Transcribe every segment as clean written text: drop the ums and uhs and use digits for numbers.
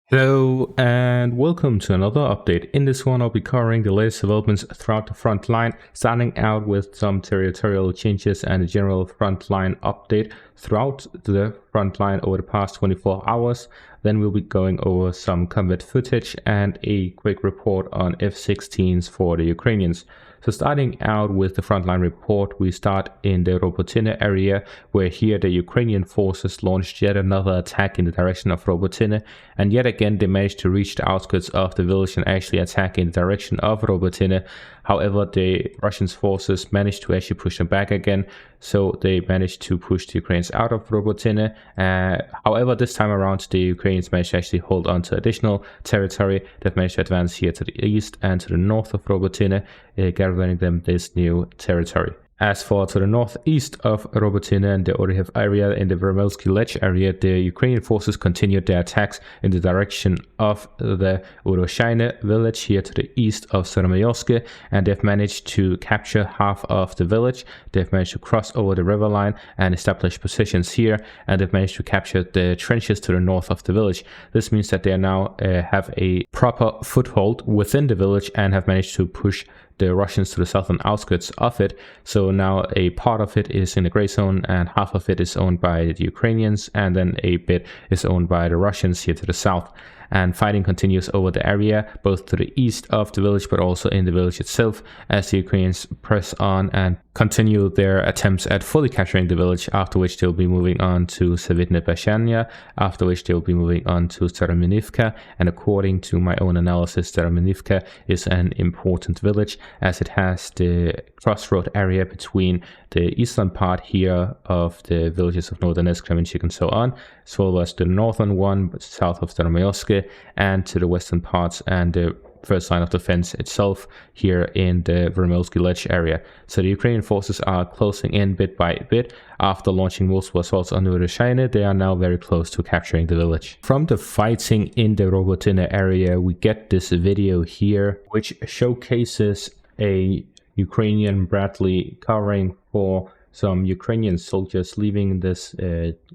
Hello and welcome to another update. In this one I'll be covering the latest developments throughout the front line, starting out with some territorial changes and a general front line update throughout the front line over the past 24 hours. Then we'll be going over some combat footage and a quick report on F-16s for the Ukrainians. So starting out with the frontline report, we start in the Robotyne area, where here the Ukrainian forces launched yet another attack in the direction of Robotyne, and yet again they managed to reach the outskirts of the village and actually attack in the direction of Robotyne. However, the Russian forces managed to actually push them back again, so they managed to push the Ukrainians out of Robotyne. However, this time around the Ukrainians managed to actually hold on to additional territory. They've managed to advance here to the east and to the north of Robotyne, gathering them this new territory. As for to the northeast of Robotyne and the Urozhaine area in the Vermelsky Ledge area, the Ukrainian forces continued their attacks in the direction of the Urozhaine village here to the east of Seremeyoske, and they've managed to capture half of the village. They've managed to cross over the river line and establish positions here, and they've managed to capture the trenches to the north of the village. This means that they now have a proper foothold within the village and have managed to push the Russians to the southern outskirts of it. So now a part of it is in the gray zone and half of it is owned by the Ukrainians, and then a bit is owned by the Russians here to the south. And fighting continues over the area, both to the east of the village but also in the village itself, as the Ukrainians press on and continue their attempts at fully capturing the village, after which they'll be moving on to Savitne Pashania, after which they'll be moving on to Starominivka. And according to my own analysis, Starominivka is an important village, as it has the crossroad area between the eastern part here of the villages of Nordonesk, Kremenchuk and so on, as well as the northern one south of Staromeyoske, and to the western parts and the first line of defense itself here in the Vermelsky Ledge area. So the Ukrainian forces are closing in bit by bit. After launching multiple assaults on Urozhaine, they are now very close to capturing the village. From the fighting in the Robotyne area, we get this video here, which showcases a Ukrainian Bradley covering for some Ukrainian soldiers leaving this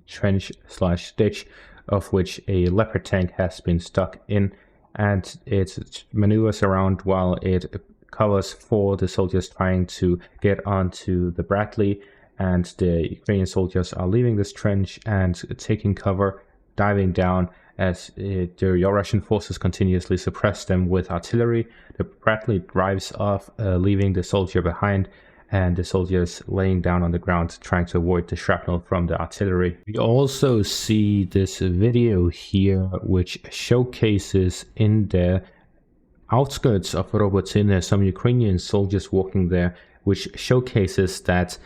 trench/ditch, of which a Leopard tank has been stuck in, and it maneuvers around while it covers for the soldiers trying to get onto the Bradley. And the Ukrainian soldiers are leaving this trench and taking cover, diving down, as the Russian forces continuously suppress them with artillery. The Bradley drives off, leaving the soldier behind, and the soldiers laying down on the ground trying to avoid the shrapnel from the artillery. We also see this video here, which showcases in the outskirts of Robotyne some Ukrainian soldiers walking there, which showcases that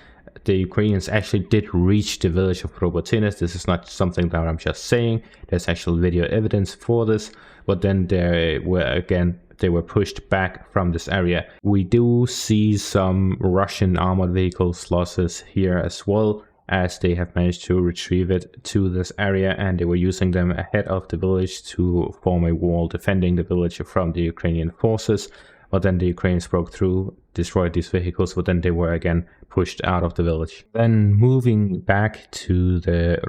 the Ukrainians actually did reach the village of Robotyne. This is not something that I'm just saying. There's actual video evidence for this, but then they were pushed back from this area. We do see some Russian armored vehicles losses here as well, as they have managed to retrieve it to this area, and they were using them ahead of the village to form a wall defending the village from the Ukrainian forces. But then the Ukrainians broke through, destroyed these vehicles, but then they were again pushed out of the village. Then moving back to the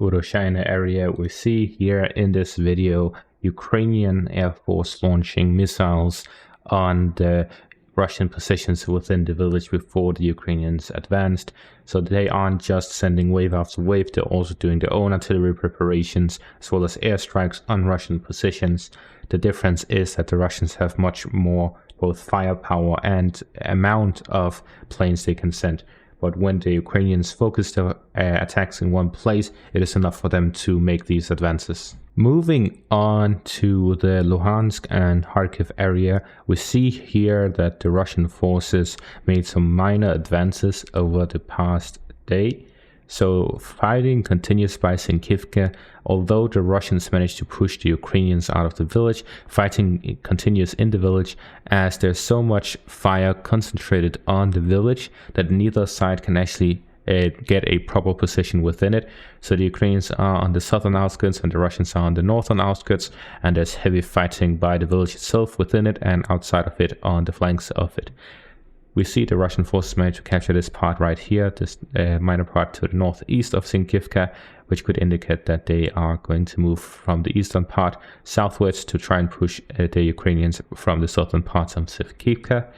Urozhaine area, we see here in this video Ukrainian Air Force launching missiles on the Russian positions within the village before the Ukrainians advanced. So they aren't just sending wave after wave, they're also doing their own artillery preparations as well as airstrikes on Russian positions. The difference is that the Russians have much more both firepower and amount of planes they can send. But when the Ukrainians focus their attacks in one place, it is enough for them to make these advances. Moving on to the Luhansk and Kharkiv area, we see here that the Russian forces made some minor advances over the past day. So fighting continues by Sinkivka. Although the Russians managed to push the Ukrainians out of the village, fighting continues in the village, as there's so much fire concentrated on the village that neither side can actually get a proper position within it. So the Ukrainians are on the southern outskirts and the Russians are on the northern outskirts, and there's heavy fighting by the village itself within it and outside of it on the flanks of it. We see the Russian forces managed to capture this part right here, this minor part to the northeast of Sinkivka, which could indicate that they are going to move from the eastern part southwards to try and push the Ukrainians from the southern parts of Sivkivka.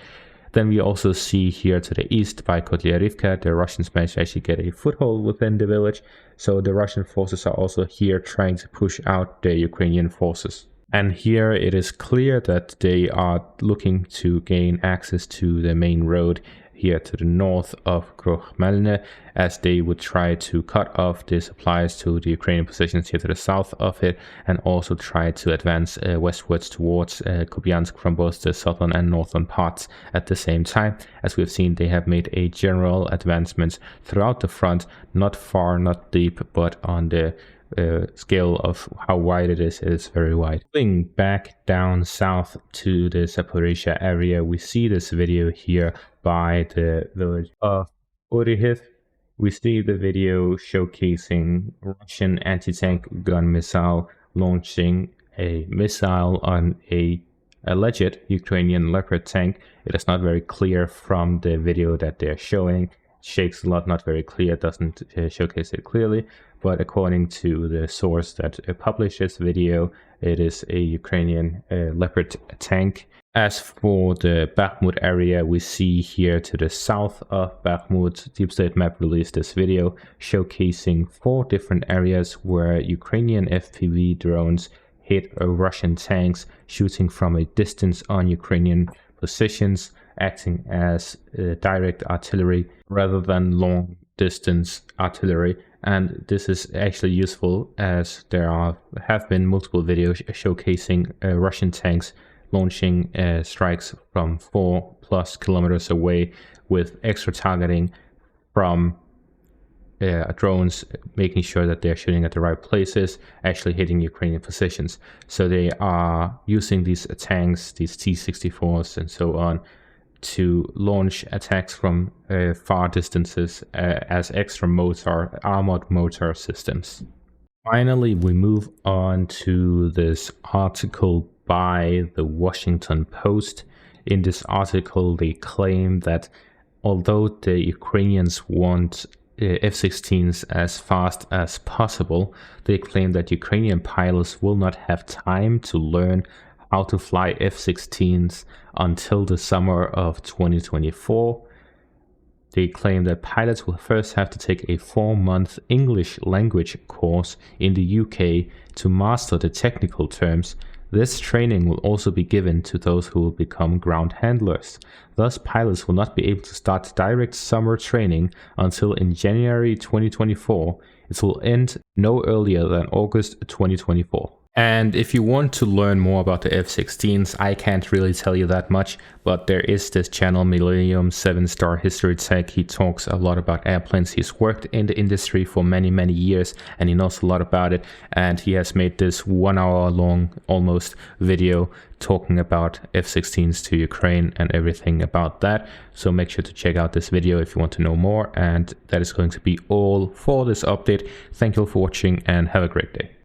Then we also see here to the east by Kotlyarivka, the Russians managed to actually get a foothold within the village. So the Russian forces are also here trying to push out the Ukrainian forces. And here it is clear that they are looking to gain access to the main road here to the north of Krochmelne, as they would try to cut off the supplies to the Ukrainian positions here to the south of it, and also try to advance westwards towards Kupiansk from both the southern and northern parts at the same time. As we've seen, they have made a general advancement throughout the front, not far, not deep, but on the scale of how wide it is very wide. Going back down south to the Zaporizhia area, we see this video here by the village of Urozhaine. We see the video showcasing Russian anti-tank gun missile launching a missile on a alleged Ukrainian Leopard tank. It is not very clear from the video that they're showing. Shakes a lot, not very clear, doesn't showcase it clearly, but according to the source that published this video, it is a Ukrainian Leopard tank. As for the Bakhmut area, we see here to the south of Bakhmut, Deep State Map released this video showcasing 4 different areas where Ukrainian FPV drones hit Russian tanks, shooting from a distance on Ukrainian positions, acting as direct artillery rather than long distance artillery. And this is actually useful, as there have been multiple videos showcasing Russian tanks launching strikes from 4+ kilometers away with extra targeting from drones, making sure that they're shooting at the right places, actually hitting Ukrainian positions. So they are using these tanks, these T-64s and so on, to launch attacks from far distances as extra armored motor systems. Finally, we move on to this article by the Washington Post. In this article, they claim that although the Ukrainians want F-16s as fast as possible, they claim that Ukrainian pilots will not have time to learn how to fly F-16s until the summer of 2024. They claim that pilots will first have to take a 4-month English language course in the UK to master the technical terms. This training will also be given to those who will become ground handlers. Thus, pilots will not be able to start direct summer training until in January 2024. It will end no earlier than August 2024. And if you want to learn more about the F-16s, I can't really tell you that much, but there is this channel, Millennium 7-Star History Tech. He talks a lot about airplanes. He's worked in the industry for many years, and he knows a lot about it. And he has made this 1-hour long, almost, video talking about F-16s to Ukraine and everything about that. So make sure to check out this video if you want to know more. And that is going to be all for this update. Thank you all for watching, and have a great day.